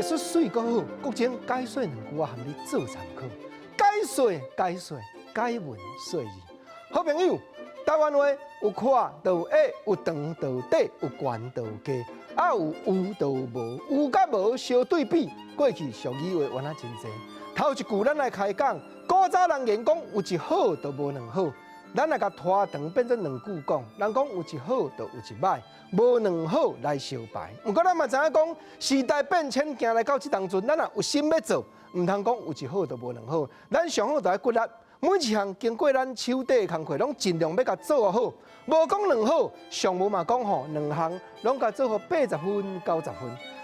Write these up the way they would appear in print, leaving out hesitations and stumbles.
说水阁好，国情解说两句啊，含你做参考。解说，解文说字。好朋友，台湾话有宽就有矮，有长就有短，有悬就有低，啊有就有无，有甲无相对比。过去俗语话原来真济。头一句咱来开讲，古早人言讲有一好就无两好，咱来甲拖长变成两句讲。人讲有一好就有一歹，无两好来相排。不过咱嘛知影讲，时代变迁行来到这当阵，咱也有心要做，唔通讲有一好就无两好。咱上好就要骨力，每一项经过咱手底的工课，拢尽量要甲做好。无讲两好，上无嘛讲吼，两项拢甲做好80分、90分。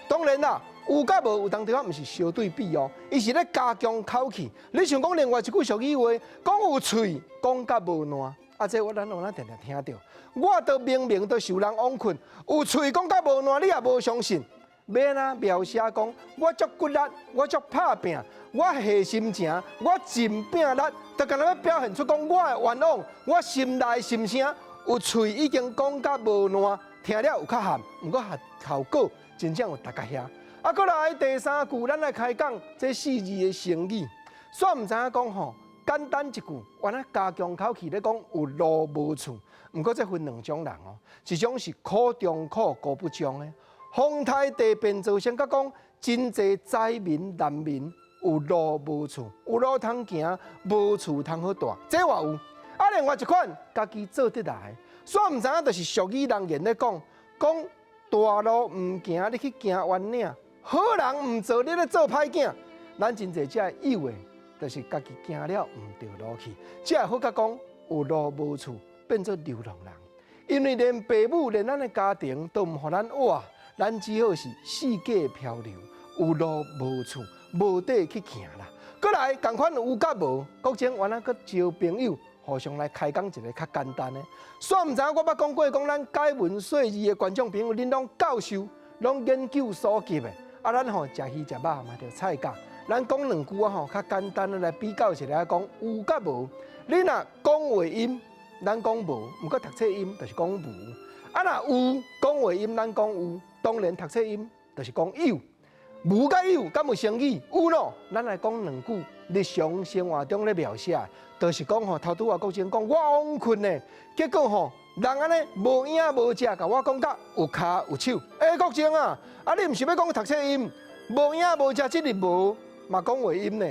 当然啦。有甲无有当地方毋是相对比哦，伊是咧加强口气。你想讲另外一句俗语话，讲有喙讲甲无烂，啊，这咱常听到。我都明明都受人枉困，有喙讲甲无烂，你也无相信。要哪描写讲，我足骨力，我足拍拼，我下心情，我真拼力，就干那要表现出讲我的愿望，我心内心声有喙已经讲甲无烂，听了有较含，毋过效果真正有大家遐。啊，过来第三句，咱来开讲这4字的成语。煞毋知影讲吼，简单一句，原来加强口气咧讲有路无处。毋过这分两种人哦，一种是苦中苦，孤不终的，风台地变造成，甲讲真济灾民难民有路无处，有路通行，无处通好住，这话有。啊，另外一款家己做得来，煞毋知影就是俗语人言咧讲大路毋行，你去行弯岭。好人唔做，你咧做歹囝。咱真济只以为，就是家己行了唔对路去，只好甲讲有路无处，变做流浪人。因为连父母连咱的家庭都唔互咱活，咱只好是四界漂流，有路无处，无地去行啦。过来，共款有甲无，国情原来搁交朋友，互相来开讲一个较简单的。煞毋知影我捌讲过，讲咱解文说字的观众朋友，恁拢教授，拢研究所及的。啊，咱吼食鱼食肉嘛，着菜价。咱讲两句啊吼，较简单的来比较一下，讲有甲无。你若讲话音，咱讲无；毋过读册音，就是讲无。啊，若有讲话音，咱讲有。当然读册音，就是讲有。无甲有，敢有成语？有咯。咱来讲两句日常生活中咧描写，就是讲吼，头拄啊国情讲我枉困呢，结果吼。人安尼无影无食，甲我讲甲有骹有手。国情啊，啊你毋是要讲读册音？无影无食，即日无嘛讲话音呢？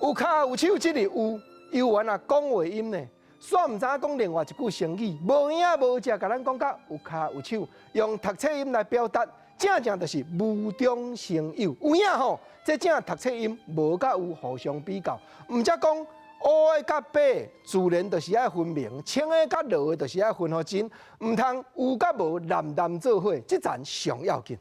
有骹有手，即日有，有完啊讲话音呢？煞毋知影讲另外一句成语，无影无食，甲咱讲甲有骹有手，用读册音来表达，正就是无中生有。有影吼，这正读册音无甲有互相比较，毋则讲。乌的甲白，自然就是爱分明；青的甲绿的，就是爱分互真。毋通有甲无，男做伙，这层上要紧。